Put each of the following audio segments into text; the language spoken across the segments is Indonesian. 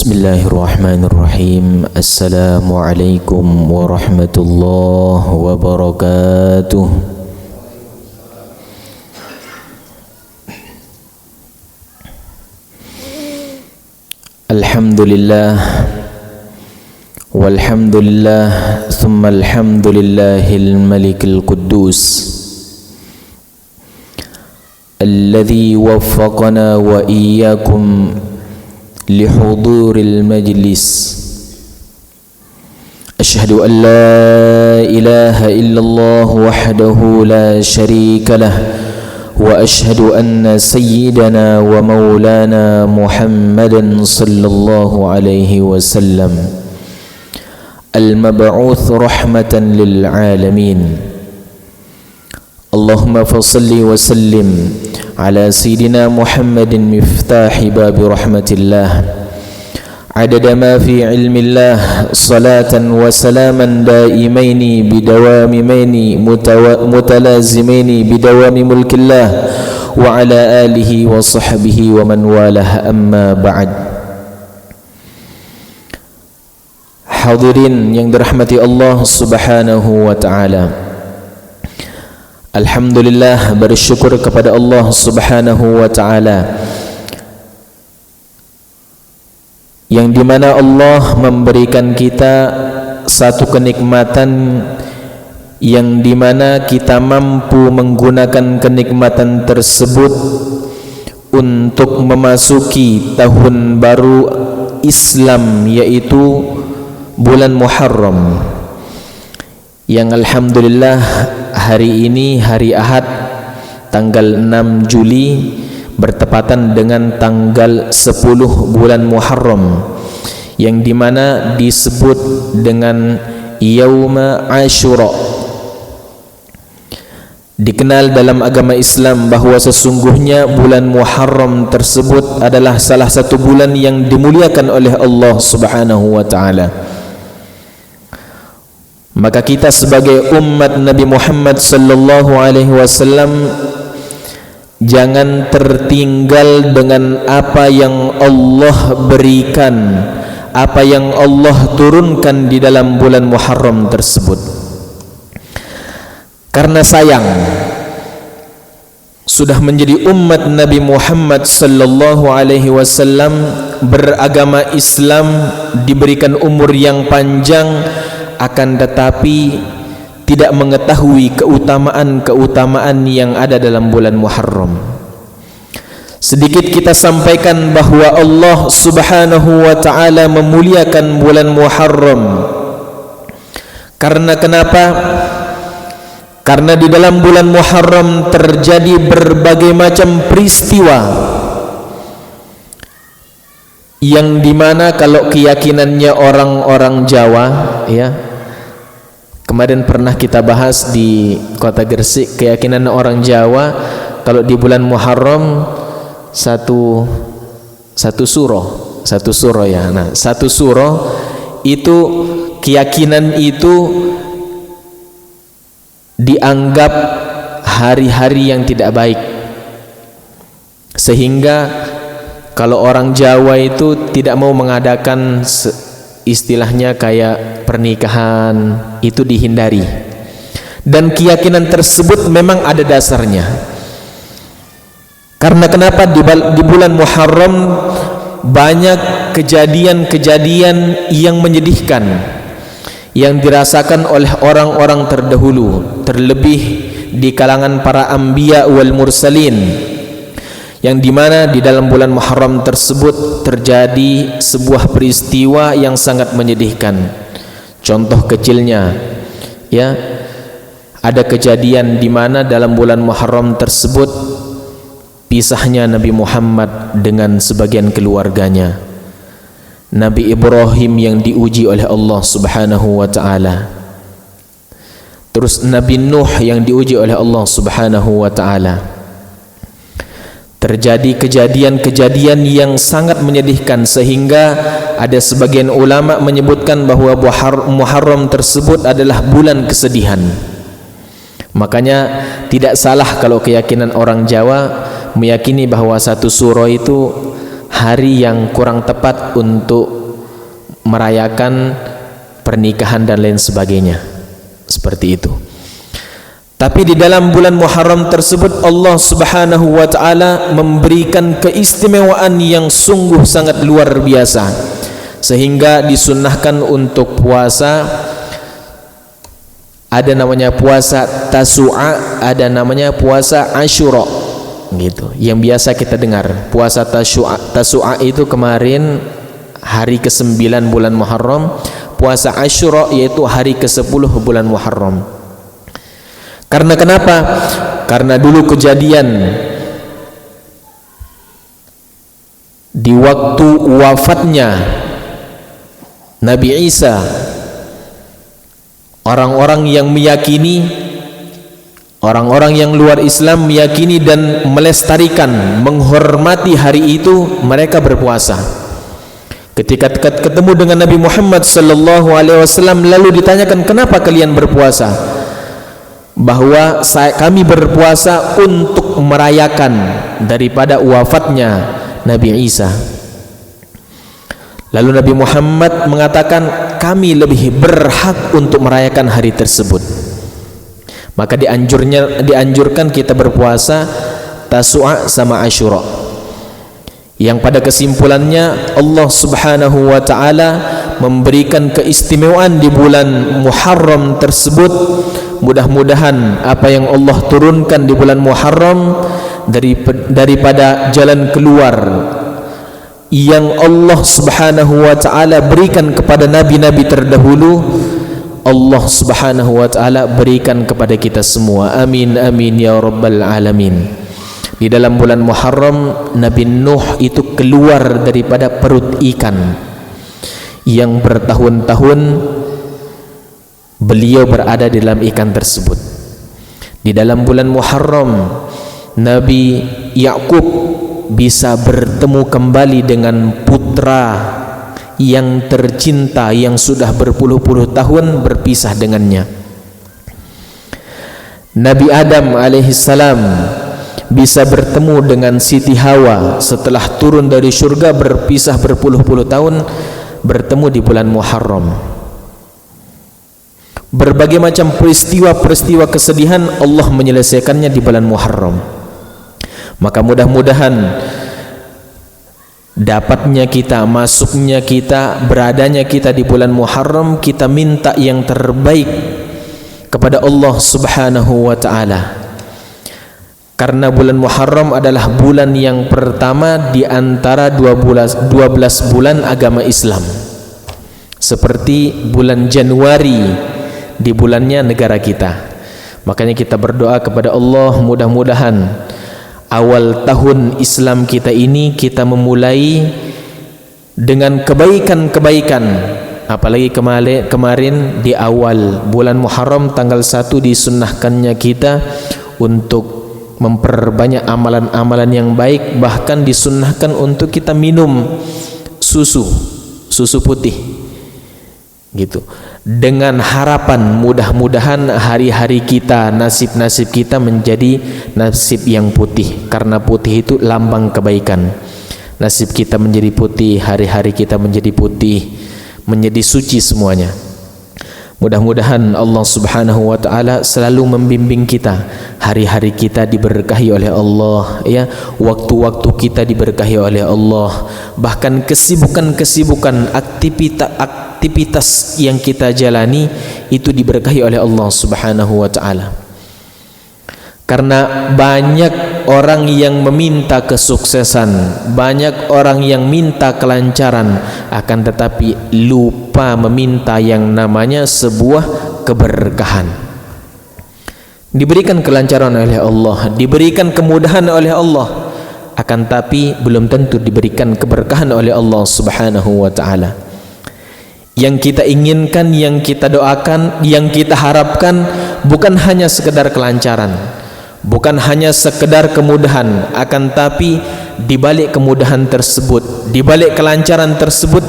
Bismillahirrahmanirrahim. Assalamualaikum warahmatullahi wabarakatuh. Alhamdulillah walhamdulillah thumma alhamdulillahil malikil quddus alladhi waffaqana wa iyyakum لحضور المجلس أشهد أن لا إله إلا الله وحده لا شريك له وأشهد أن سيدنا ومولانا محمدا صلى الله عليه وسلم المبعوث رحمة للعالمين اللهم فصل وسلم على سيدنا محمد مفتاح باب رحمة الله عدد ما في علم الله صلاة وسلاما دائمين بدوامين متلازمين بدوام ملك الله وعلى آله وصحبه ومن والاه أما بعد. Hadirin yang dirahmati Allah Subhanahu wa taala. Alhamdulillah, bersyukur kepada Allah Subhanahu wa ta'ala yang dimana Allah memberikan kita satu kenikmatan yang dimana kita mampu menggunakan kenikmatan tersebut untuk memasuki tahun baru Islam, yaitu bulan Muharram, yang alhamdulillah hari ini hari Ahad tanggal 6 Juli bertepatan dengan tanggal 10 bulan Muharram, yang dimana disebut dengan Yauma Ashura. Dikenal dalam agama Islam bahwa sesungguhnya bulan Muharram tersebut adalah salah satu bulan yang dimuliakan oleh Allah Subhanahu wa ta'ala. Maka kita sebagai umat Nabi Muhammad sallallahu alaihi wasallam jangan tertinggal dengan apa yang Allah berikan, apa yang Allah turunkan di dalam bulan Muharram tersebut. Karena sayang sudah menjadi umat Nabi Muhammad sallallahu alaihi wasallam, beragama Islam, diberikan umur yang panjang, akan tetapi tidak mengetahui keutamaan-keutamaan yang ada dalam bulan Muharram. Sedikit kita sampaikan bahwa Allah Subhanahu wa ta'ala memuliakan bulan Muharram. Karena kenapa? Karena di dalam bulan Muharram terjadi berbagai macam peristiwa yang dimana kalau keyakinannya orang-orang Jawa, ya, kemarin pernah kita bahas di kota Gresik, keyakinan orang Jawa kalau di bulan Muharram satu suro ya. Nah, satu suro itu keyakinan itu dianggap hari-hari yang tidak baik, sehingga kalau orang Jawa itu tidak mau mengadakan istilahnya kayak pernikahan, itu dihindari. Dan keyakinan tersebut memang ada dasarnya. Karena kenapa? Di bulan Muharram banyak kejadian-kejadian yang menyedihkan yang dirasakan oleh orang-orang terdahulu, terlebih di kalangan para anbiya wal mursalin, yang dimana di dalam bulan Muharram tersebut terjadi sebuah peristiwa yang sangat menyedihkan. Contoh kecilnya, ya, ada kejadian di mana dalam bulan Muharram tersebut pisahnya Nabi Muhammad dengan sebagian keluarganya. Nabi Ibrahim yang diuji oleh Allah Subhanahu wa ta'ala, terus Nabi Nuh yang diuji oleh Allah Subhanahu wa ta'ala. Terjadi kejadian-kejadian yang sangat menyedihkan, sehingga ada sebagian ulama menyebutkan bahwa Muharram tersebut adalah bulan kesedihan. Makanya tidak salah kalau keyakinan orang Jawa meyakini bahwa satu suro itu hari yang kurang tepat untuk merayakan pernikahan dan lain sebagainya, seperti itu. Tapi di dalam bulan Muharram tersebut Allah Subhanahu wa taala memberikan keistimewaan yang sungguh sangat luar biasa, sehingga disunnahkan untuk puasa. Ada namanya puasa Tasu'a, ada namanya puasa Asyura, gitu. Yang biasa kita dengar. Puasa Tasu'a itu kemarin hari ke-9 bulan Muharram. Puasa Asyura yaitu hari ke-10 bulan Muharram. Karena kenapa? Karena dulu kejadian di waktu wafatnya Nabi Isa, orang-orang yang meyakini, orang-orang yang luar Islam meyakini dan melestarikan, menghormati hari itu, mereka berpuasa. Ketika ketemu dengan Nabi Muhammad sallallahu alaihi wasallam, lalu ditanyakan, kenapa kalian berpuasa? Bahwa kami berpuasa untuk merayakan daripada wafatnya Nabi Isa. Lalu Nabi Muhammad mengatakan, kami lebih berhak untuk merayakan hari tersebut. Maka dianjurkan kita berpuasa Tasu'a sama Asyura, yang pada kesimpulannya Allah Subhanahu wa taala memberikan keistimewaan di bulan Muharram tersebut. Mudah-mudahan apa yang Allah turunkan di bulan Muharram daripada jalan keluar yang Allah Subhanahu wa taala berikan kepada nabi-nabi terdahulu, Allah Subhanahu wa taala berikan kepada kita semua. Amin amin ya rabbal alamin. Di dalam bulan Muharram, Nabi Nuh itu keluar daripada perut ikan yang bertahun-tahun beliau berada di dalam ikan tersebut. Di dalam bulan Muharram, Nabi Yakub bisa bertemu kembali dengan putra yang tercinta yang sudah berpuluh-puluh tahun berpisah dengannya. Nabi Adam alaihissalam bisa bertemu dengan Siti Hawa setelah turun dari surga, berpisah berpuluh-puluh tahun, bertemu di bulan Muharram. Berbagai macam peristiwa-peristiwa kesedihan Allah menyelesaikannya di bulan Muharram. Maka mudah-mudahan dapatnya kita, masuknya kita, beradanya kita di bulan Muharram, kita minta yang terbaik kepada Allah Subhanahu wa taala. Karena bulan Muharram adalah bulan yang pertama di antara 12 bulan agama Islam. Seperti bulan Januari di bulannya negara kita. Makanya kita berdoa kepada Allah, mudah-mudahan awal tahun Islam kita ini kita memulai dengan kebaikan-kebaikan. Apalagi kemarin di awal bulan Muharram tanggal 1 disunnahkannya kita untuk memperbanyak amalan-amalan yang baik. Bahkan disunnahkan untuk kita minum susu putih, gitu, dengan harapan mudah-mudahan hari-hari kita, nasib-nasib kita menjadi nasib yang putih. Karena putih itu lambang kebaikan. Nasib kita menjadi putih, hari-hari kita menjadi putih, menjadi suci semuanya. Mudah-mudahan Allah Subhanahu wa taala selalu membimbing kita, hari-hari kita diberkahi oleh Allah, ya, waktu-waktu kita diberkahi oleh Allah, bahkan kesibukan-kesibukan, aktivitas yang kita jalani itu diberkahi oleh Allah Subhanahu wa taala. Karena banyak orang yang meminta kesuksesan, banyak orang yang minta kelancaran, akan tetapi lupa meminta yang namanya sebuah keberkahan. Diberikan kelancaran oleh Allah, diberikan kemudahan oleh Allah, akan tapi belum tentu diberikan keberkahan oleh Allah Subhanahu wa taala. Yang kita inginkan, yang kita doakan, yang kita harapkan bukan hanya sekedar kelancaran, bukan hanya sekedar kemudahan, akan tapi di balik kemudahan tersebut, di balik kelancaran tersebut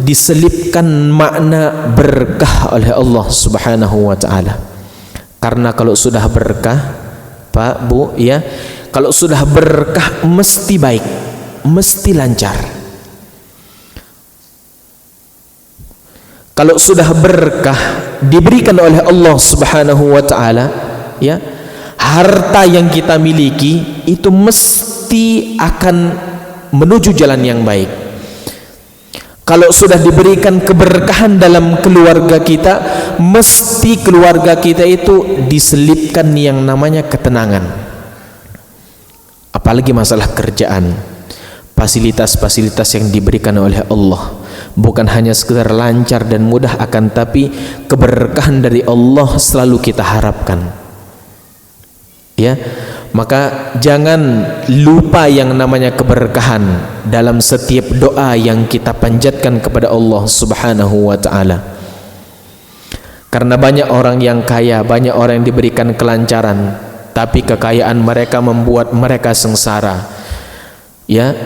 diselipkan makna berkah oleh Allah Subhanahu wa taala. Karena kalau sudah berkah, Pak, Bu, ya, kalau sudah berkah mesti baik. mesti lancar. Kalau sudah berkah diberikan oleh Allah Subhanahu wa taala, ya, harta yang kita miliki itu mesti akan menuju jalan yang baik. Kalau sudah diberikan keberkahan dalam keluarga kita, mesti keluarga kita itu diselipkan yang namanya ketenangan. Apalagi masalah kerjaan, fasilitas-fasilitas yang diberikan oleh Allah bukan hanya sekedar lancar dan mudah, akan tapi keberkahan dari Allah selalu kita harapkan. Ya, maka jangan lupa yang namanya keberkahan dalam setiap doa yang kita panjatkan kepada Allah Subhanahu wa taala. Karena banyak orang yang kaya, banyak orang yang diberikan kelancaran, tapi kekayaan mereka membuat mereka sengsara. Ya,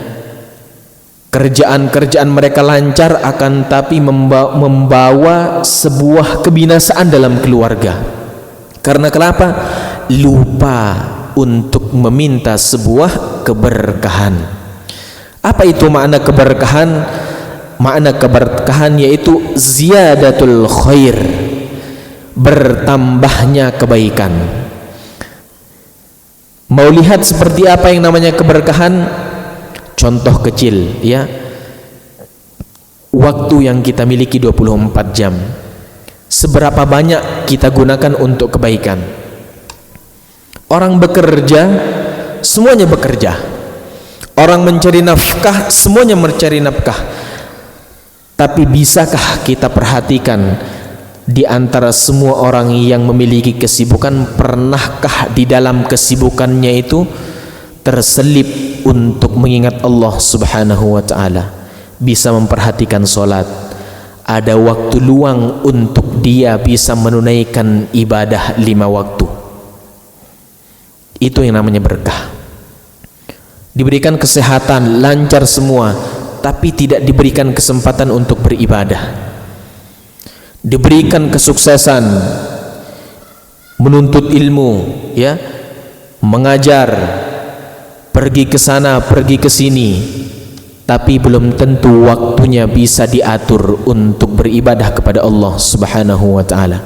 kerjaan-kerjaan mereka lancar akan tapi membawa sebuah kebinasaan dalam keluarga. Karena kenapa? Lupa untuk meminta sebuah keberkahan. Apa itu makna keberkahan? Makna keberkahan yaitu ziyadatul khair, bertambahnya kebaikan. Mau lihat seperti apa yang namanya keberkahan? Contoh kecil, ya. Waktu yang kita miliki 24 jam. Seberapa banyak kita gunakan untuk kebaikan? Orang bekerja, semuanya bekerja. Orang mencari nafkah, semuanya mencari nafkah. Tapi bisakah kita perhatikan di antara semua orang yang memiliki kesibukan, pernahkah di dalam kesibukannya itu terselip untuk mengingat Allah Subhanahu wa taala, bisa memperhatikan solat, ada waktu luang untuk dia bisa menunaikan ibadah 5 waktu. Itu yang namanya berkah. Diberikan kesehatan, lancar semua, tapi tidak diberikan kesempatan untuk beribadah. Diberikan kesuksesan, menuntut ilmu, ya, mengajar, pergi ke sana, pergi ke sini, tapi belum tentu waktunya bisa diatur untuk beribadah kepada Allah Subhanahu wa taala.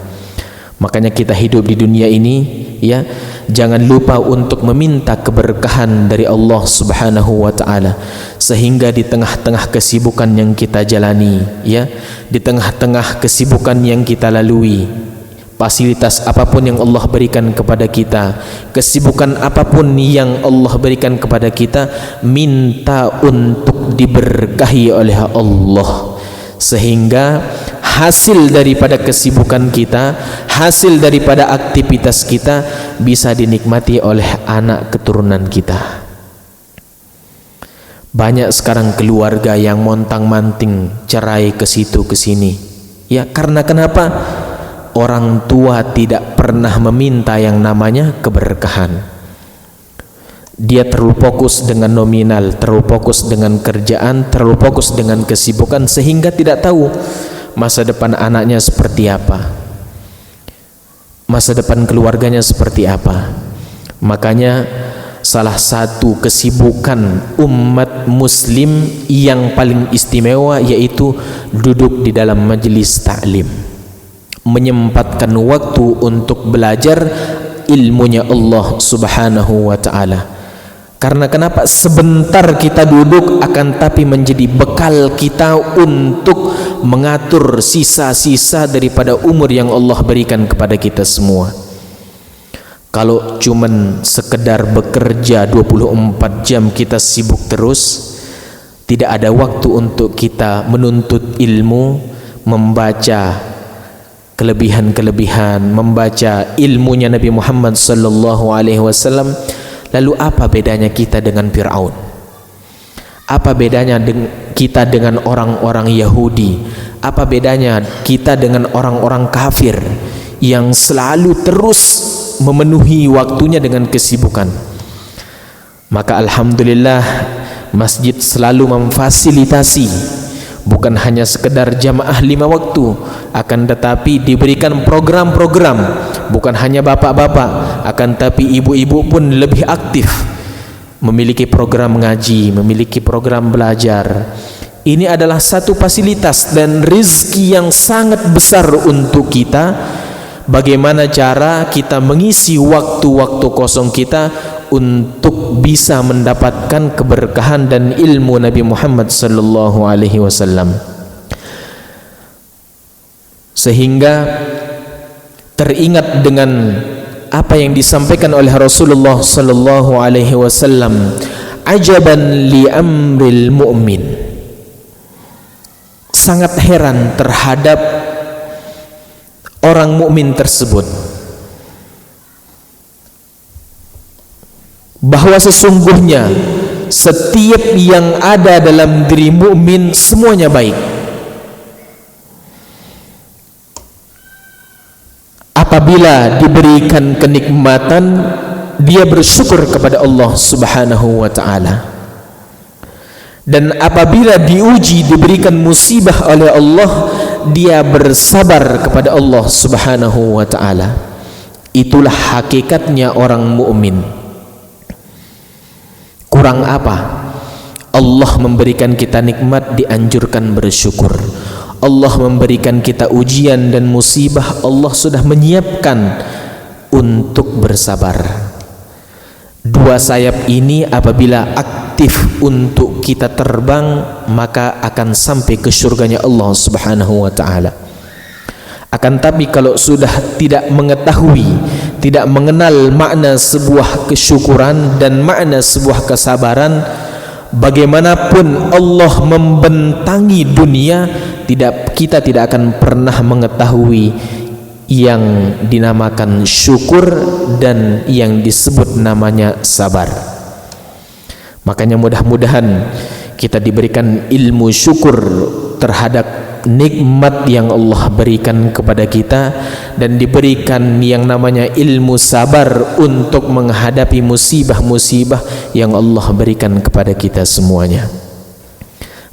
Makanya kita hidup di dunia ini, ya, jangan lupa untuk meminta keberkahan dari Allah Subhanahu wa taala, sehingga di tengah-tengah kesibukan yang kita jalani, ya, di tengah-tengah kesibukan yang kita lalui, fasilitas apapun yang Allah berikan kepada kita, kesibukan apapun yang Allah berikan kepada kita, minta untuk diberkahi oleh Allah, sehingga hasil daripada kesibukan kita, hasil daripada aktivitas kita bisa dinikmati oleh anak keturunan kita. Banyak sekarang keluarga yang montang-manting, cerai ke situ ke sini. Ya, karena kenapa? Orang tua tidak pernah meminta yang namanya keberkahan. Dia terlalu fokus dengan nominal, terlalu fokus dengan kerjaan, terlalu fokus dengan kesibukan, sehingga tidak tahu masa depan anaknya seperti apa, masa depan keluarganya seperti apa. Makanya salah satu kesibukan umat muslim yang paling istimewa yaitu duduk di dalam majelis taklim, menyempatkan waktu untuk belajar ilmunya Allah Subhanahu wa taala. Karena kenapa? Sebentar kita duduk akan tapi menjadi bekal kita untuk mengatur sisa-sisa daripada umur yang Allah berikan kepada kita semua. Kalau cuman sekedar bekerja 24 jam kita sibuk terus, tidak ada waktu untuk kita menuntut ilmu, membaca kelebihan-kelebihan, membaca ilmunya Nabi Muhammad sallallahu alaihi wasallam. Lalu apa bedanya kita dengan Fir'aun? Apa bedanya kita dengan orang-orang Yahudi? Apa bedanya kita dengan orang-orang kafir yang selalu terus memenuhi waktunya dengan kesibukan? Maka alhamdulillah masjid selalu memfasilitasi, bukan hanya sekedar jamaah 5 waktu, akan tetapi diberikan program-program. Bukan hanya bapak-bapak, akan tapi ibu-ibu pun lebih aktif. memiliki program ngaji, memiliki program belajar. Ini adalah satu fasilitas dan rezeki yang sangat besar untuk kita. Bagaimana cara kita mengisi waktu-waktu kosong kita untuk bisa mendapatkan keberkahan dan ilmu Nabi Muhammad sallallahu alaihi wasallam, sehingga teringat dengan apa yang disampaikan oleh Rasulullah sallallahu alaihi wasallam, ajaban li amril mu'min. Sangat heran terhadap orang mukmin tersebut, bahwa sesungguhnya setiap yang ada dalam diri mukmin semuanya baik. Apabila diberikan kenikmatan, dia bersyukur kepada Allah Subhanahu wa ta'ala. Dan apabila diuji, diberikan musibah oleh Allah, dia bersabar kepada Allah Subhanahu wa ta'ala. Itulah hakikatnya orang mukmin. Kurang apa? Allah memberikan kita nikmat, dianjurkan bersyukur. Allah memberikan kita ujian dan musibah, Allah sudah menyiapkan untuk bersabar. Dua sayap ini apabila aktif untuk kita terbang, maka akan sampai ke surganya Allah Subhanahu wa ta'ala. Akan tapi kalau sudah tidak mengetahui, tidak mengenal makna sebuah kesyukuran dan makna sebuah kesabaran, bagaimanapun Allah membentangi dunia, kita tidak akan pernah mengetahui yang dinamakan syukur dan yang disebut namanya sabar. Makanya mudah-mudahan kita diberikan ilmu syukur terhadap nikmat yang Allah berikan kepada kita, dan diberikan yang namanya ilmu sabar untuk menghadapi musibah-musibah yang Allah berikan kepada kita semuanya.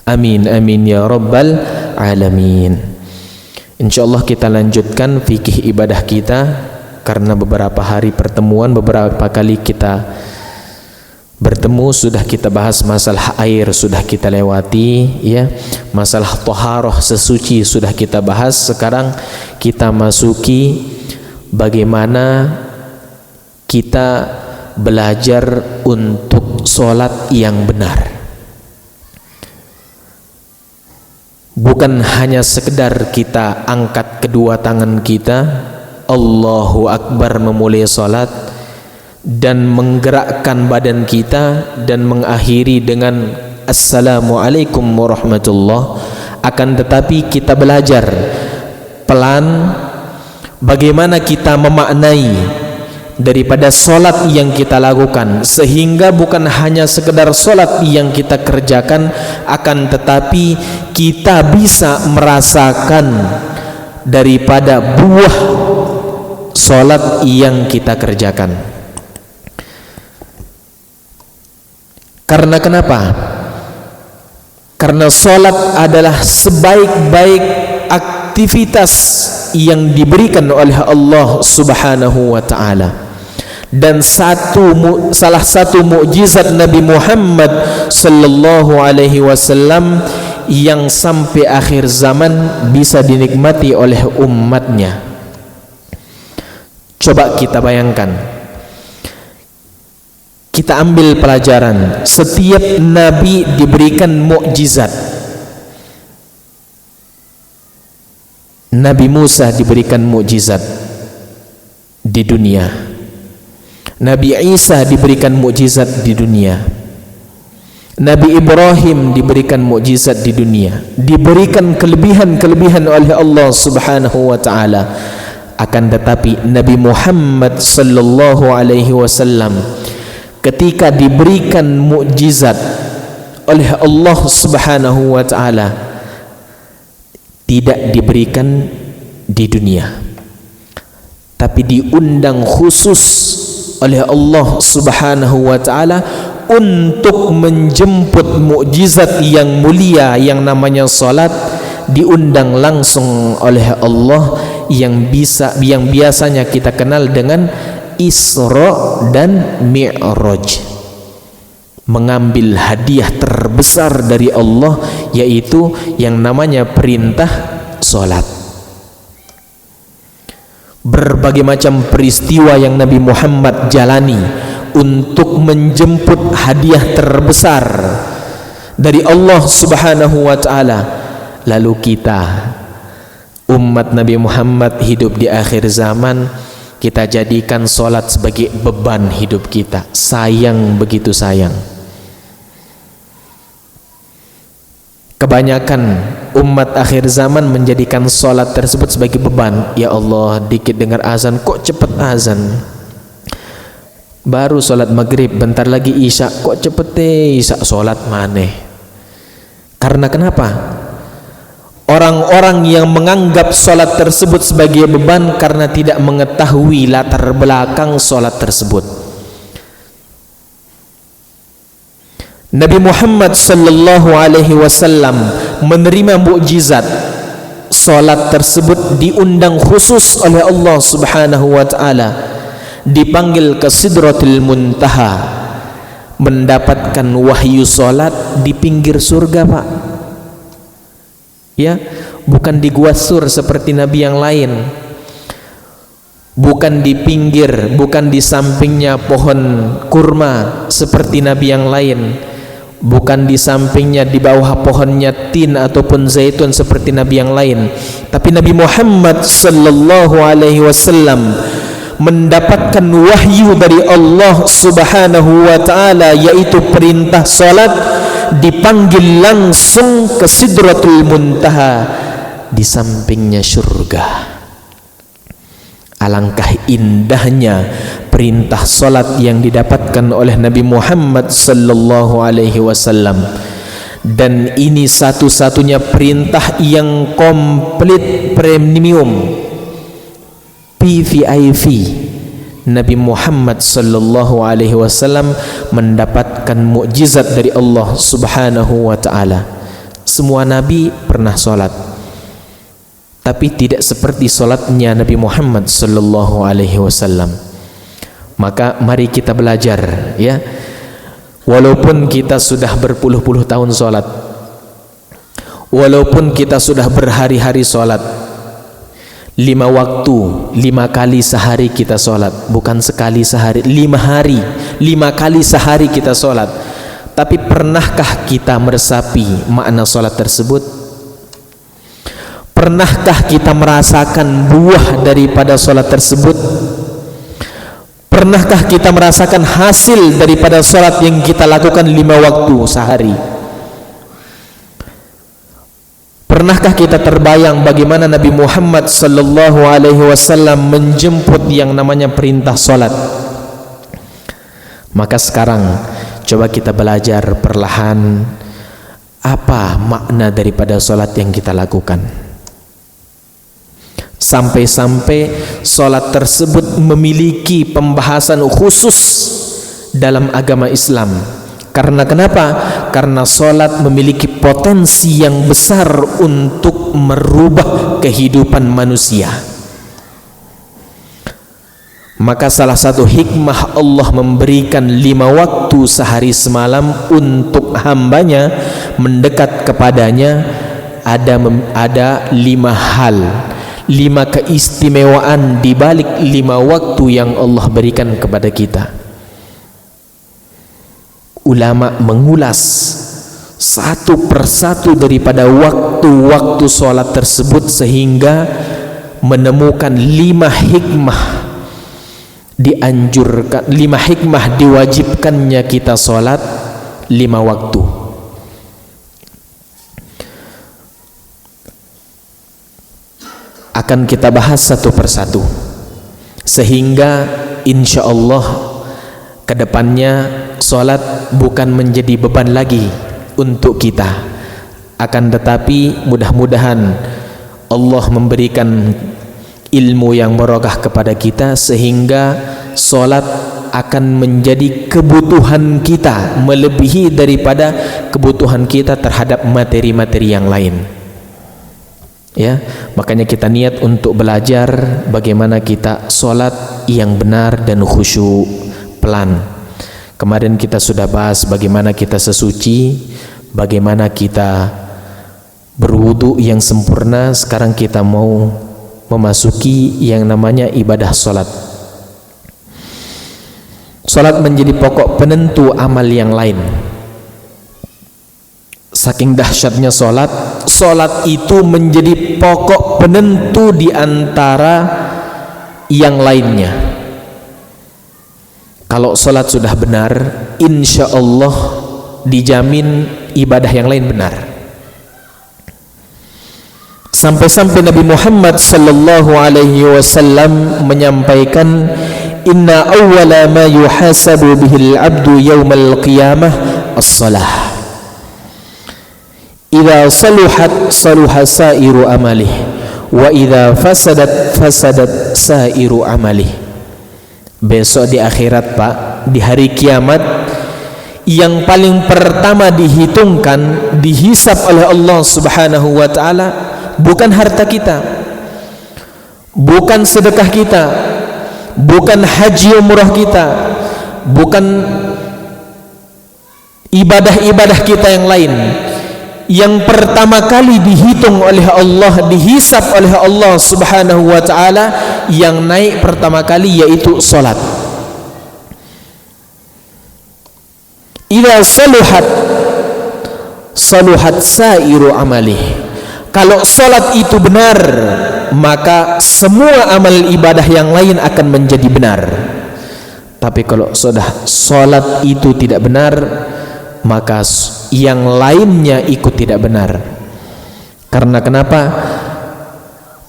Amin amin ya rabbal alamin. InsyaAllah kita lanjutkan fikih ibadah kita, karena beberapa hari pertemuan, beberapa kali kita bertemu, sudah kita bahas masalah air, sudah kita lewati ya. Masalah taharah, sesuci, sudah kita bahas. Sekarang kita masuki bagaimana kita belajar untuk sholat yang benar. Bukan hanya sekedar kita angkat kedua tangan kita, Allahu Akbar, memulai salat dan menggerakkan badan kita dan mengakhiri dengan Assalamualaikum warahmatullah. Akan tetapi kita belajar pelan bagaimana kita memaknai daripada solat yang kita lakukan, sehingga bukan hanya sekedar solat yang kita kerjakan, akan tetapi kita bisa merasakan daripada buah solat yang kita kerjakan. Karena kenapa? Karena solat adalah sebaik-baik aktivitas yang diberikan oleh Allah Subhanahu wa ta'ala. Dan salah satu mukjizat Nabi Muhammad sallallahu alaihi wasallam yang sampai akhir zaman bisa dinikmati oleh umatnya. Coba kita bayangkan, kita ambil pelajaran, setiap nabi diberikan mukjizat. Nabi Musa diberikan mukjizat di dunia, Nabi Isa diberikan mukjizat di dunia, Nabi Ibrahim diberikan mukjizat di dunia, diberikan kelebihan-kelebihan oleh Allah Subhanahu wa ta'ala. Akan tetapi Nabi Muhammad sallallahu alaihi wasallam ketika diberikan mukjizat oleh Allah Subhanahu wa ta'ala, tidak diberikan di dunia, tapi diundang khusus oleh Allah Subhanahu wa ta'ala untuk menjemput mukjizat yang mulia yang namanya salat. Diundang langsung oleh Allah yang biasanya kita kenal dengan Isra dan Mi'raj. mengambil hadiah terbesar dari Allah, yaitu yang namanya perintah solat. Berbagai macam peristiwa yang Nabi Muhammad jalani untuk menjemput hadiah terbesar dari Allah Subhanahu wa ta'ala. Lalu kita, umat Nabi Muhammad hidup di akhir zaman, kita jadikan solat sebagai beban hidup kita. Sayang, begitu sayang. Kebanyakan umat akhir zaman menjadikan solat tersebut sebagai beban. Ya Allah, dikit dengar azan, kok cepet azan. Baru solat maghrib, bentar lagi isya, kok cepet isya, solat maneh. Karena kenapa? Orang-orang yang menganggap solat tersebut sebagai beban karena tidak mengetahui latar belakang solat tersebut. Nabi Muhammad sallallahu alaihi wasallam menerima mukjizat. Salat tersebut diundang khusus oleh Allah Subhanahu wa taala, dipanggil ke Sidratul Muntaha, mendapatkan wahyu salat di pinggir surga, Pak. Ya, bukan di gua Sur seperti nabi yang lain. Bukan di pinggir, bukan di sampingnya pohon kurma seperti nabi yang lain. Bukan di sampingnya, di bawah pohonnya tin ataupun zaitun seperti nabi yang lain. Tapi Nabi Muhammad sallallahu alaihi wasallam mendapatkan wahyu dari Allah Subhanahu wa taala, yaitu perintah salat, dipanggil langsung ke Sidratul Muntaha, di sampingnya surga. Alangkah indahnya perintah salat yang didapatkan oleh Nabi Muhammad sallallahu alaihi wasallam. Dan ini satu-satunya perintah yang komplit premium, PVIV. Nabi Muhammad sallallahu alaihi wasallam mendapatkan mukjizat dari Allah Subhanahu wa taala. Semua nabi pernah salat, tapi tidak seperti salatnya Nabi Muhammad sallallahu alaihi wasallam. Maka mari kita belajar, ya. Walaupun kita sudah berpuluh-puluh tahun salat, walaupun kita sudah berhari-hari salat, 5 waktu, 5 kali sehari kita salat, bukan sekali sehari, 5 hari, 5 kali sehari kita salat. Tapi pernahkah kita meresapi makna salat tersebut? Pernahkah kita merasakan buah daripada salat tersebut? Pernahkah kita merasakan hasil daripada salat yang kita lakukan 5 waktu sehari? Pernahkah kita terbayang bagaimana Nabi Muhammad sallallahu alaihi wasallam menjemput yang namanya perintah salat? Maka sekarang coba kita belajar perlahan apa makna daripada salat yang kita lakukan. Sampai-sampai salat tersebut memiliki pembahasan khusus dalam agama Islam. Karena kenapa? Karena salat memiliki potensi yang besar untuk merubah kehidupan manusia. Maka salah satu hikmah Allah memberikan 5 waktu sehari semalam untuk hambanya mendekat kepadanya, ada 5 hal, 5 keistimewaan di balik 5 waktu yang Allah berikan kepada kita. Ulama mengulas satu persatu daripada waktu-waktu sholat tersebut sehingga menemukan 5 hikmah dianjurkan, 5 hikmah diwajibkannya kita sholat 5 waktu. Akan kita bahas satu persatu sehingga insya Allah kedepannya sholat bukan menjadi beban lagi untuk kita. Akan tetapi mudah-mudahan Allah memberikan ilmu yang barokah kepada kita sehingga sholat akan menjadi kebutuhan kita melebihi daripada kebutuhan kita terhadap materi-materi yang lain. Ya, makanya kita niat untuk belajar bagaimana kita sholat yang benar dan khusyuk, pelan. Kemarin kita sudah bahas bagaimana kita sesuci, bagaimana kita berwudu yang sempurna. Sekarang kita mau memasuki yang namanya ibadah solat. Solat menjadi pokok penentu amal yang lain. Saking dahsyatnya solat, solat itu menjadi pokok penentu di antara yang lainnya. Kalau solat sudah benar, insya Allah dijamin ibadah yang lain benar. Sampai-sampai Nabi Muhammad sallallahu alaihi wasallam menyampaikan, inna awwala ma yuhasabu bihil abdu yawmal qiyamah as-salah. Idza saluhat saluha sairu amalih wa idza fasadat fasadat sairu amalih. Besok di akhirat, Pak, di hari kiamat, yang paling pertama dihitungkan, dihisab oleh Allah Subhanahu wa taala bukan harta kita, bukan sedekah kita, bukan haji umrah kita, bukan ibadah-ibadah kita yang lain. Yang pertama kali dihitung oleh Allah, dihisab oleh Allah Subhanahu wa taala, yang naik pertama kali yaitu salat. Idza saluhat saluhat sairu amalih. Kalau salat itu benar, maka semua amal ibadah yang lain akan menjadi benar. Tapi kalau sudah salat itu tidak benar, maka yang lainnya ikut tidak benar. Karena kenapa?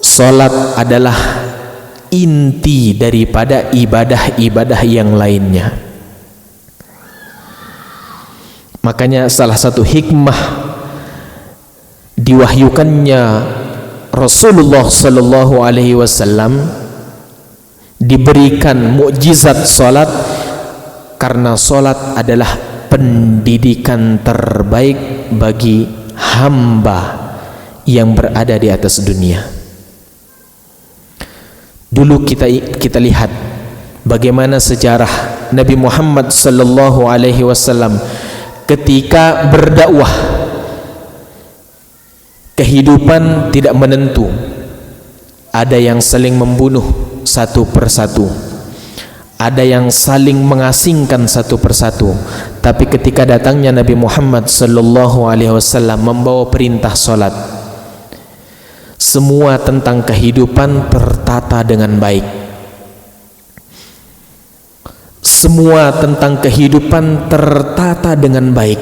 Salat adalah inti daripada ibadah-ibadah yang lainnya. Makanya salah satu hikmah diwahyukannya Rasulullah sallallahu alaihi wasallam diberikan mukjizat salat, karena salat adalah pendidikan terbaik bagi hamba yang berada di atas dunia. Dulu kita lihat bagaimana sejarah Nabi Muhammad sallallahu alaihi wasallam ketika berdakwah. Kehidupan tidak menentu. Ada yang saling membunuh satu persatu, ada yang saling mengasingkan satu persatu. Tapi ketika datangnya Nabi Muhammad sallallahu alaihi wasallam membawa perintah salat, semua tentang kehidupan tertata dengan baik. Semua tentang kehidupan tertata dengan baik.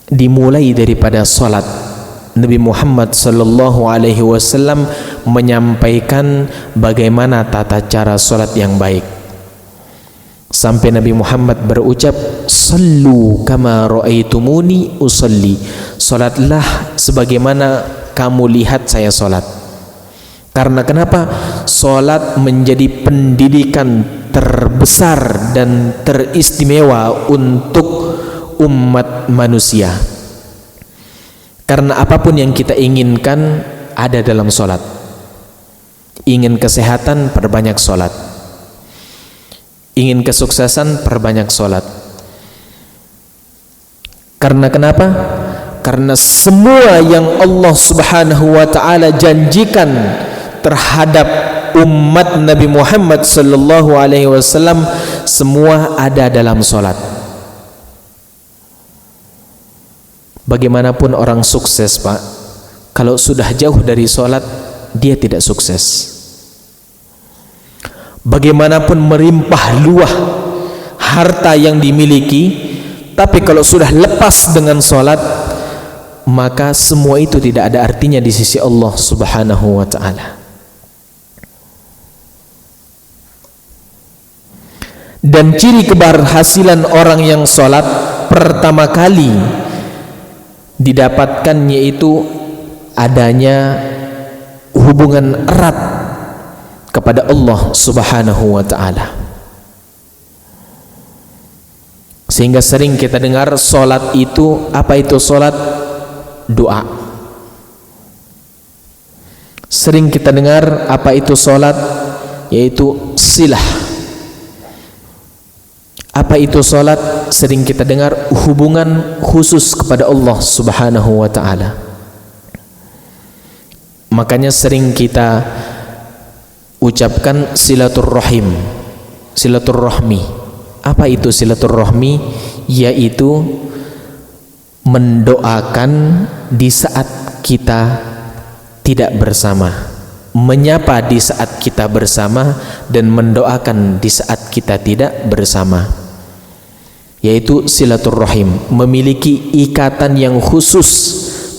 Dimulai daripada salat. Nabi Muhammad sallallahu alaihi wasallam menyampaikan bagaimana tata cara salat yang baik. Sampai Nabi Muhammad berucap, sallu kama ra'aitumuni usalli. Salatlah sebagaimana kamu lihat saya salat. Karena kenapa? Salat menjadi pendidikan terbesar dan teristimewa untuk umat manusia. Karena apapun yang kita inginkan ada dalam salat. Ingin kesehatan, perbanyak salat. Ingin kesuksesan, perbanyak salat. Karena kenapa? Karena semua yang Allah Subhanahu wa taala janjikan terhadap umat Nabi Muhammad sallallahu alaihi wasallam semua ada dalam salat. Bagaimanapun orang sukses, Pak, kalau sudah jauh dari salat, dia tidak sukses. Bagaimanapun merimpah luah harta yang dimiliki, tapi kalau sudah lepas dengan salat, maka semua itu tidak ada artinya di sisi Allah Subhanahu wa taala. Dan ciri keberhasilan orang yang salat pertama kali didapatkan yaitu adanya hubungan erat kepada Allah Subhanahu wa taala. Sehingga sering kita dengar salat itu, apa itu salat? Doa. Sering kita dengar apa itu salat? Yaitu silah. Apa itu salat? Sering kita dengar hubungan khusus kepada Allah Subhanahu wa taala. Makanya sering kita ucapkan silaturrahim, silaturrahmi. Apa itu silaturrahmi? Yaitu mendoakan di saat kita tidak bersama, menyapa di saat kita bersama, dan mendoakan di saat kita tidak bersama, yaitu silaturrahim, memiliki ikatan yang khusus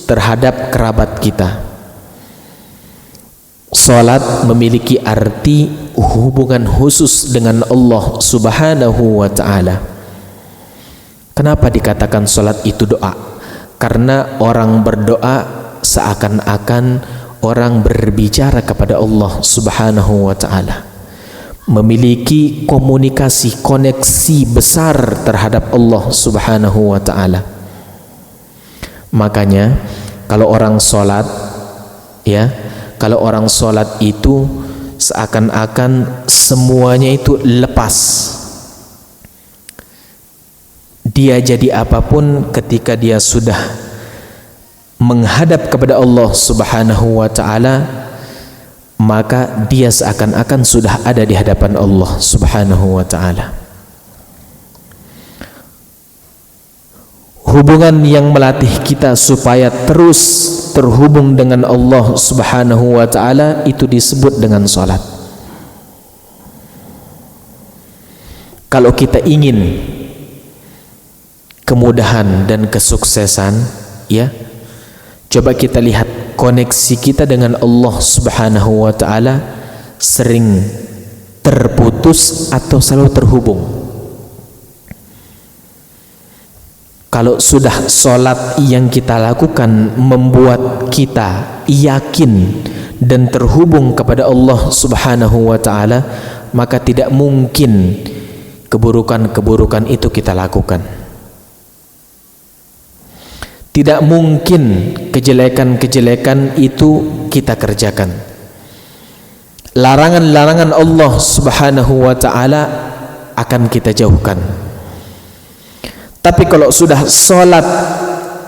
terhadap kerabat kita. Salat memiliki arti hubungan khusus dengan Allah Subhanahu wa ta'ala. Kenapa dikatakan salat itu doa? Karena orang berdoa seakan-akan orang berbicara kepada Allah Subhanahu wa ta'ala, memiliki komunikasi, koneksi besar terhadap Allah Subhanahu wa ta'ala. Makanya kalau orang salat, ya, kalau orang salat itu seakan-akan semuanya itu lepas. Dia jadi apapun ketika dia sudah menghadap kepada Allah Subhanahu wa ta'ala, maka dia seakan-akan sudah ada di hadapan Allah Subhanahu wa ta'ala. Hubungan yang melatih kita supaya terus terhubung dengan Allah Subhanahu wa ta'ala itu disebut dengan salat. Kalau kita ingin kemudahan dan kesuksesan, ya, coba kita lihat koneksi kita dengan Allah Subhanahu wa ta'ala sering terputus atau selalu terhubung. Kalau sudah sholat yang kita lakukan membuat kita yakin dan terhubung kepada Allah Subhanahu wa ta'ala, maka tidak mungkin keburukan-keburukan itu kita lakukan. Tidak mungkin kejelekan-kejelekan itu kita kerjakan. Larangan-larangan Allah Subhanahu wa ta'ala akan kita jauhkan. Tapi kalau sudah sholat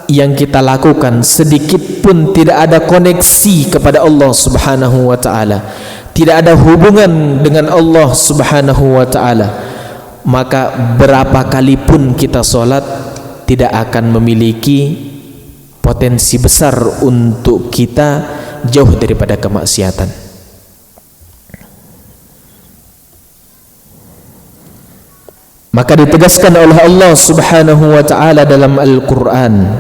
yang kita lakukan sedikit pun tidak ada koneksi kepada Allah Subhanahu wa ta'ala, tidak ada hubungan dengan Allah Subhanahu wa ta'ala, maka berapa kali pun kita sholat tidak akan memiliki potensi besar untuk kita jauh daripada kemaksiatan. Maka ditegaskan oleh Allah Subhanahu wa ta'ala dalam Al-Qur'an,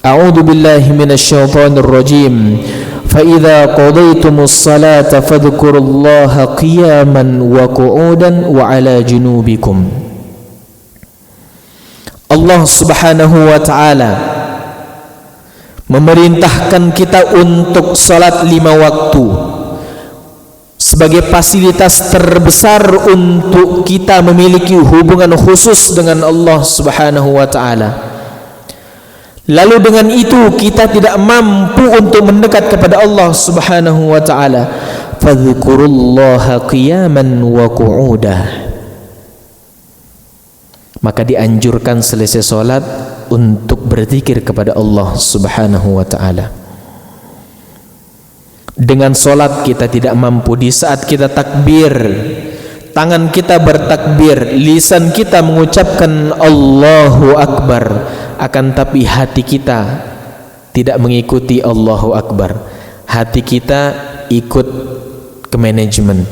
A'udzu billahi minasyaitonir rajim. Fa idza qadaytumus salata fadhkurullaha qiyaman wa qu'udan wa 'ala junubikum. Allah Subhanahu wa ta'ala memerintahkan kita untuk salat 5 waktu sebagai fasilitas terbesar untuk kita memiliki hubungan khusus dengan Allah Subhanahu wa ta'ala. Lalu dengan itu kita tidak mampu untuk mendekat kepada Allah Subhanahu wa ta'ala. Fadhkurullaha qiyaman wa qu'udah. Maka dianjurkan selesai salat untuk berzikir kepada Allah Subhanahu wa ta'ala. Dengan solat kita tidak mampu. Di saat kita takbir, tangan kita bertakbir, lisan kita mengucapkan Allahu Akbar, akan tapi hati kita tidak mengikuti Allahu Akbar. Hati kita ikut ke manajemen,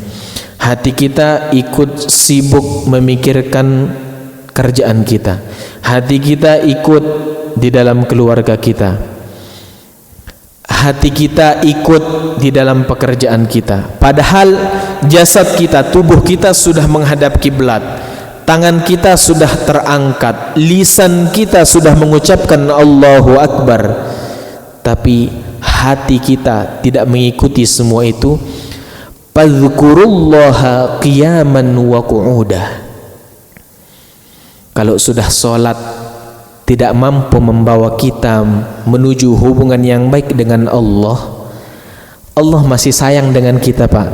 hati kita ikut sibuk memikirkan kerjaan kita, hati kita ikut di dalam keluarga kita, hati kita ikut di dalam pekerjaan kita. Padahal jasad kita, tubuh kita sudah menghadap kiblat, tangan kita sudah terangkat, lisan kita sudah mengucapkan Allahu Akbar, tapi hati kita tidak mengikuti semua itu. Fadhkurullaha qiyaman wa qu'udah. Kalau sudah sholat tidak mampu membawa kita menuju hubungan yang baik dengan Allah, Allah masih sayang dengan kita, Pak.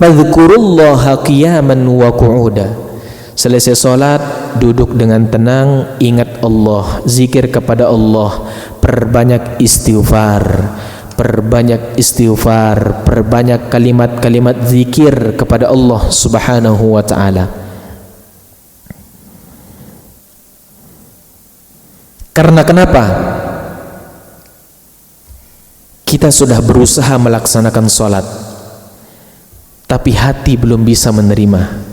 Fadhkurullaha qiyaman wa qu'udah. Selesai solat, duduk dengan tenang, ingat Allah, zikir kepada Allah, perbanyak istighfar, perbanyak kalimat-kalimat zikir kepada Allah Subhanahu wa ta'ala. Karena kenapa? Kita sudah berusaha melaksanakan solat, tapi hati belum bisa menerima.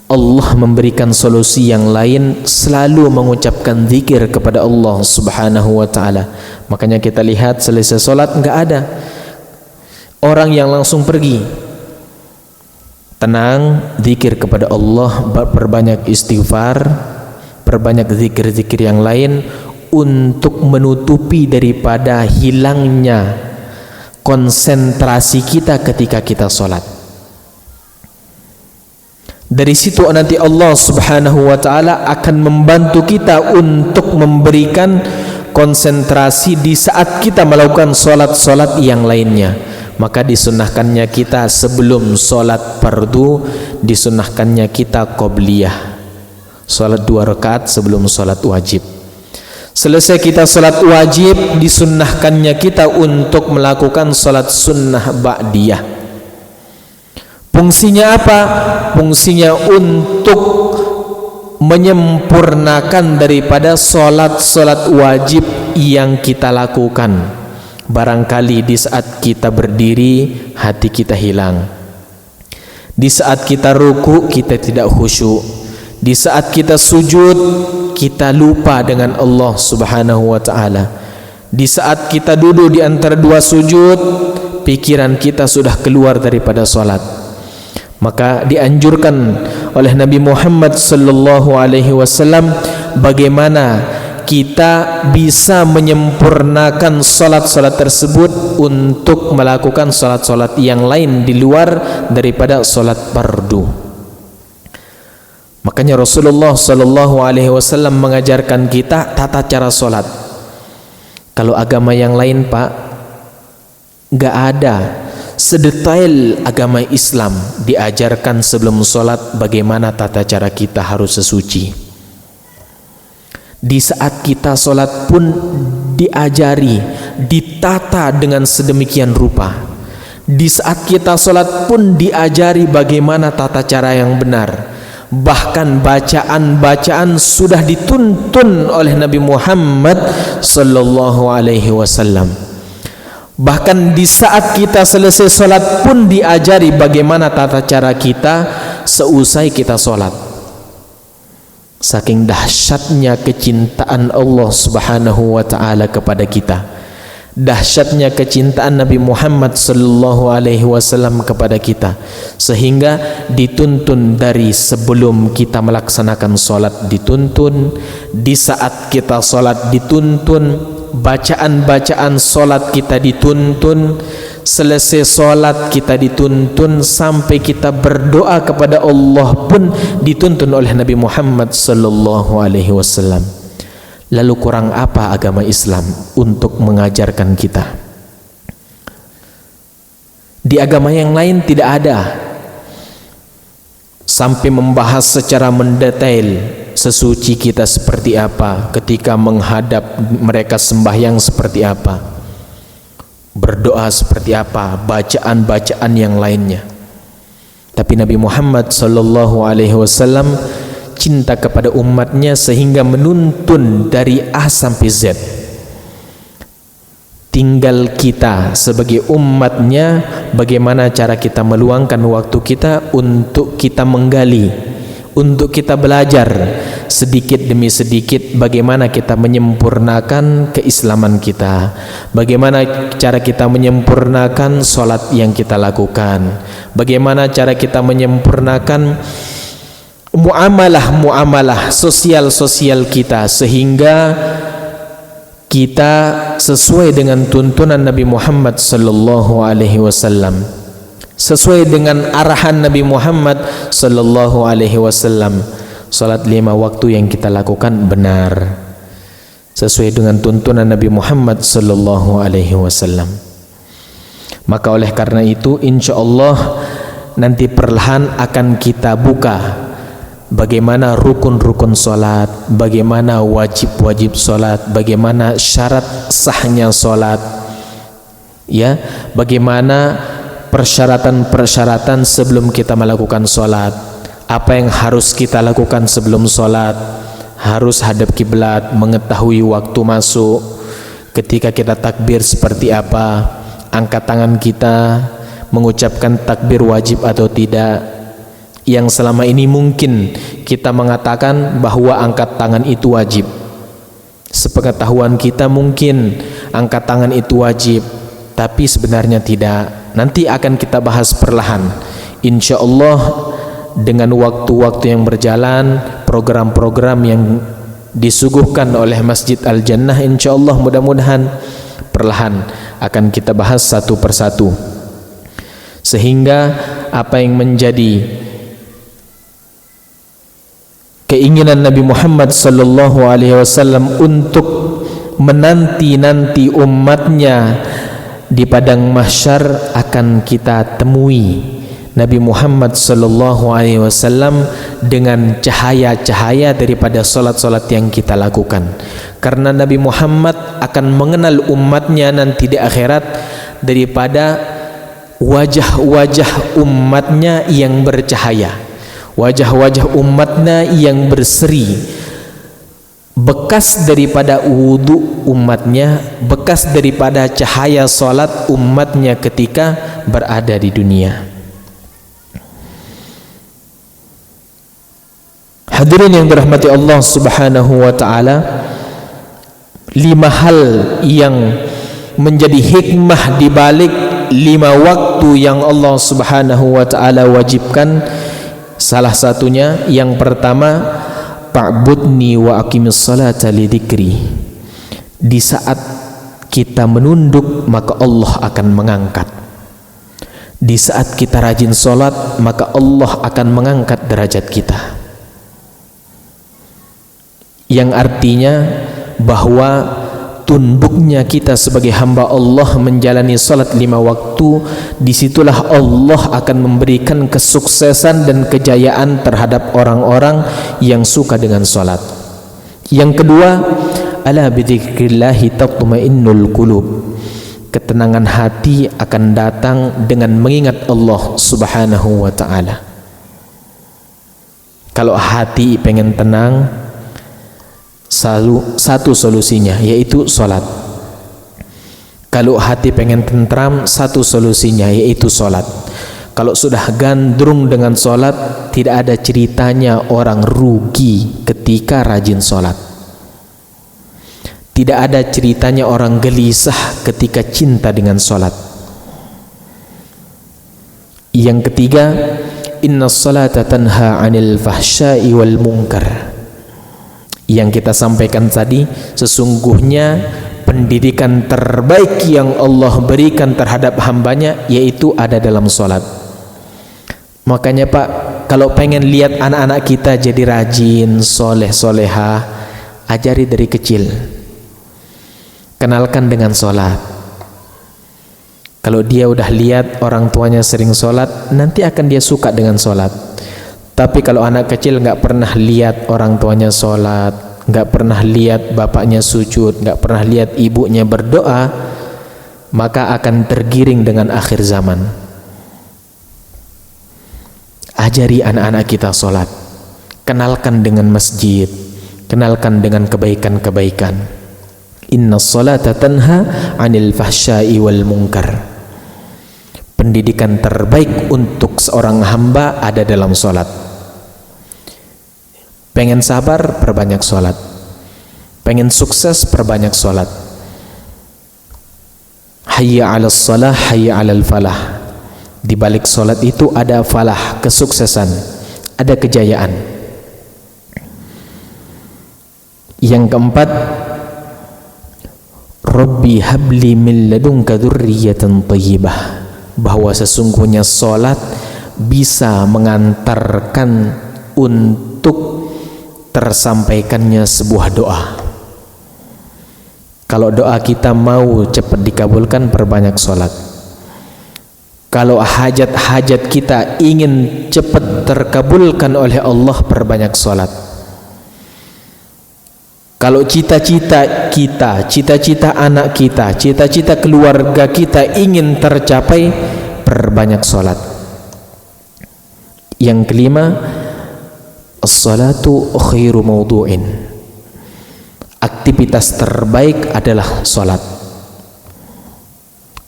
Allah memberikan solusi yang lain, selalu mengucapkan zikir kepada Allah Subhanahu wa ta'ala. Makanya kita lihat selesai solat enggak ada orang yang langsung pergi. Tenang, zikir kepada Allah, perbanyak istighfar, perbanyak zikir-zikir yang lain untuk menutupi daripada hilangnya konsentrasi kita ketika kita solat. Dari situ nanti Allah Subhanahu wa ta'ala akan membantu kita untuk memberikan konsentrasi di saat kita melakukan solat-solat yang lainnya. Maka disunahkannya kita sebelum solat fardu, disunahkannya kita qobliyah, solat 2 rakaat sebelum solat wajib. Selesai kita solat wajib, disunnahkannya kita untuk melakukan solat sunnah ba'diyah. Fungsinya apa? Fungsinya untuk menyempurnakan daripada solat-solat wajib yang kita lakukan. Barangkali di saat kita berdiri, hati kita hilang. Di saat kita ruku, kita tidak khusyuk. Di saat kita sujud, kita lupa dengan Allah Subhanahu wa ta'ala. Di saat kita duduk di antara 2 sujud, pikiran kita sudah keluar daripada solat. Maka dianjurkan oleh Nabi Muhammad sallallahu alaihi wasallam bagaimana kita bisa menyempurnakan solat-solat tersebut untuk melakukan solat-solat yang lain di luar daripada solat fardu. Makanya Rasulullah sallallahu alaihi wasallam mengajarkan kita tata cara solat. Kalau agama yang lain, Pak, enggak ada sedetail agama Islam diajarkan sebelum solat bagaimana tata cara kita harus sesuci. Di saat kita solat pun diajari, ditata dengan sedemikian rupa. Di saat kita solat pun diajari bagaimana tata cara yang benar. Bahkan bacaan-bacaan sudah dituntun oleh Nabi Muhammad sallallahu alaihi wasallam. Bahkan di saat kita selesai solat pun diajari bagaimana tata cara kita seusai kita solat. Saking dahsyatnya kecintaan Allah Subhanahu wa ta'ala kepada kita, dahsyatnya kecintaan Nabi Muhammad sallallahu alaihi wasallam kepada kita, sehingga dituntun dari sebelum kita melaksanakan solat dituntun, di saat kita solat dituntun, bacaan-bacaan solat kita dituntun, selesai solat kita dituntun, sampai kita berdoa kepada Allah pun dituntun oleh Nabi Muhammad sallallahu alaihi wasallam. Lalu kurang apa agama Islam untuk mengajarkan kita? Di agama yang lain tidak ada sampai membahas secara mendetail sesuci kita seperti apa, ketika menghadap mereka sembahyang seperti apa, berdoa seperti apa, bacaan-bacaan yang lainnya. Tapi Nabi Muhammad sallallahu alaihi wasallam cinta kepada umatnya sehingga menuntun dari A sampai Z. Tinggal kita sebagai umatnya bagaimana cara kita meluangkan waktu kita untuk kita menggali, untuk kita belajar sedikit demi sedikit bagaimana kita menyempurnakan keislaman kita, bagaimana cara kita menyempurnakan solat yang kita lakukan, bagaimana cara kita menyempurnakan muamalah sosial kita, sehingga kita sesuai dengan tuntunan Nabi Muhammad sallallahu alaihi wasallam, sesuai dengan arahan Nabi Muhammad sallallahu alaihi wasallam. Salat 5 waktu yang kita lakukan benar sesuai dengan tuntunan Nabi Muhammad sallallahu alaihi wasallam. Maka oleh karena itu insyaallah nanti perlahan akan kita buka bagaimana rukun-rukun solat, bagaimana wajib-wajib solat, bagaimana syarat sahnya solat, ya, bagaimana persyaratan-persyaratan sebelum kita melakukan solat, apa yang harus kita lakukan sebelum solat, harus hadap kiblat, mengetahui waktu masuk, ketika kita takbir seperti apa, angkat tangan kita, mengucapkan takbir wajib atau tidak. Yang selama ini mungkin kita mengatakan bahwa angkat tangan itu wajib. Sepengetahuan kita mungkin angkat tangan itu wajib, tapi sebenarnya tidak. Nanti akan kita bahas perlahan, insya Allah. Dengan waktu-waktu yang berjalan, program-program yang disuguhkan oleh Masjid Al-Jannah, insya Allah mudah-mudahan perlahan akan kita bahas satu persatu, sehingga apa yang menjadi keinginan Nabi Muhammad sallallahu alaihi wasallam untuk menanti-nanti umatnya di padang mahsyar akan kita temui. Nabi Muhammad sallallahu alaihi wasallam dengan cahaya-cahaya daripada solat-solat yang kita lakukan. Karena Nabi Muhammad akan mengenal umatnya nanti di akhirat daripada wajah-wajah umatnya yang bercahaya, wajah-wajah umatnya yang berseri, bekas daripada wudu umatnya, bekas daripada cahaya solat umatnya ketika berada di dunia. Hadirin yang dirahmati Allah subhanahu wa ta'ala, 5 hal yang menjadi hikmah di balik 5 waktu yang Allah subhanahu wa ta'ala wajibkan. Salah satunya, yang pertama, ta'budni wa aqimis salata li dzikri. Di saat kita menunduk, maka Allah akan mengangkat. Di saat kita rajin salat, maka Allah akan mengangkat derajat kita. Yang artinya bahwa tunduknya kita sebagai hamba Allah menjalani salat 5 waktu, disitulah Allah akan memberikan kesuksesan dan kejayaan terhadap orang-orang yang suka dengan salat. Yang kedua, ala bidzikrillahi tatma'innul qulub. Ketenangan hati akan datang dengan mengingat Allah subhanahu wa ta'ala. Kalau hati pengen tenang, satu solusinya yaitu salat. Kalau hati pengen tentram, satu solusinya yaitu salat. Kalau sudah gandrung dengan salat, tidak ada ceritanya orang rugi ketika rajin salat. Tidak ada ceritanya orang gelisah ketika cinta dengan salat. Yang ketiga, innas salata tanha 'anil fahsya'i wal munkar. Yang kita sampaikan tadi, sesungguhnya pendidikan terbaik yang Allah berikan terhadap hambanya yaitu ada dalam salat. Makanya Pak, kalau pengen lihat anak-anak kita jadi rajin, soleh, solehah, ajari dari kecil, kenalkan dengan salat. Kalau dia udah lihat orang tuanya sering salat, nanti akan dia suka dengan salat. Tapi kalau anak kecil nggak pernah lihat orang tuanya sholat, nggak pernah lihat bapaknya sujud, nggak pernah lihat ibunya berdoa, maka akan tergiring dengan akhir zaman. Ajari anak-anak kita sholat, kenalkan dengan masjid, kenalkan dengan kebaikan-kebaikan. Inna sholata tanha 'anil fahsya'i wal munkar. Pendidikan terbaik untuk seorang hamba ada dalam sholat. Pengen sabar, perbanyak sholat. Pengen sukses, perbanyak sholat. Hayya 'alas shalah, hayya 'alal falah. Di balik sholat itu ada falah, kesuksesan, ada kejayaan. Yang keempat, Rabbi habli min ladunka dzurriyyatan thayyibah. Bahwa sesungguhnya sholat bisa mengantarkan untuk tersampaikannya sebuah doa. Kalau doa kita mau cepat dikabulkan, perbanyak sholat. Kalau hajat-hajat kita ingin cepat terkabulkan oleh Allah, perbanyak salat. Kalau cita-cita kita, cita-cita anak kita, cita-cita keluarga kita ingin tercapai, perbanyak salat. Yang kelima, as-salatu khairu mawdu'in. Aktivitas terbaik adalah salat.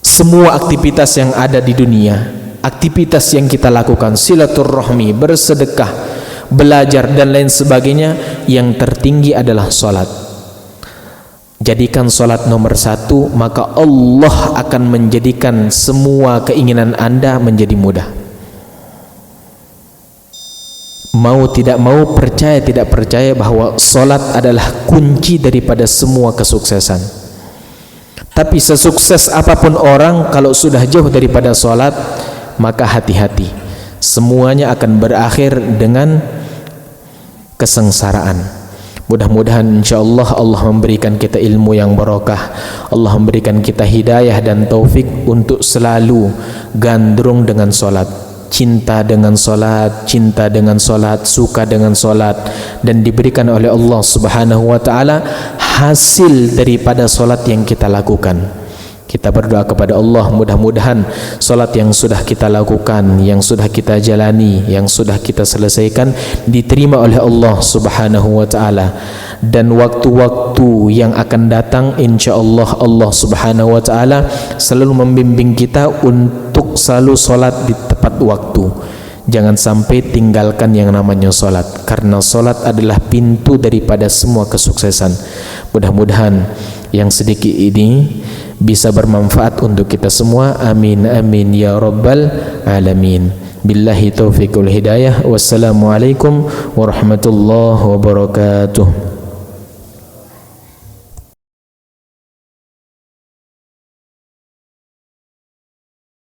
Semua aktivitas yang ada di dunia, aktivitas yang kita lakukan, silaturahmi, bersedekah, belajar dan lain sebagainya, yang tertinggi adalah salat. Jadikan salat nomor satu, maka Allah akan menjadikan semua keinginan Anda menjadi mudah. Mau tidak mau, percaya tidak percaya, bahwa salat adalah kunci daripada semua kesuksesan. Tapi sesukses apapun orang, kalau sudah jauh daripada salat, maka hati-hati, semuanya akan berakhir dengan kesengsaraan. Mudah-mudahan insyaallah Allah memberikan kita ilmu yang barokah, Allah memberikan kita hidayah dan taufik untuk selalu gandrung dengan salat, cinta dengan salat, cinta dengan salat, suka dengan salat, dan diberikan oleh Allah Subhanahu wa taala hasil daripada salat yang kita lakukan. Kita berdoa kepada Allah, mudah-mudahan salat yang sudah kita lakukan, yang sudah kita jalani, yang sudah kita selesaikan, diterima oleh Allah Subhanahu wa taala. Dan waktu-waktu yang akan datang, insyaallah Allah Subhanahu wa taala selalu membimbing kita untuk selalu salat di tepat waktu. Jangan sampai tinggalkan yang namanya salat, karena salat adalah pintu daripada semua kesuksesan. Mudah-mudahan yang sedikit ini bisa bermanfaat untuk kita semua. Amin amin ya rabbal alamin. Billahi taufiqul hidayah. Wassalamualaikum warahmatullahi wabarakatuh.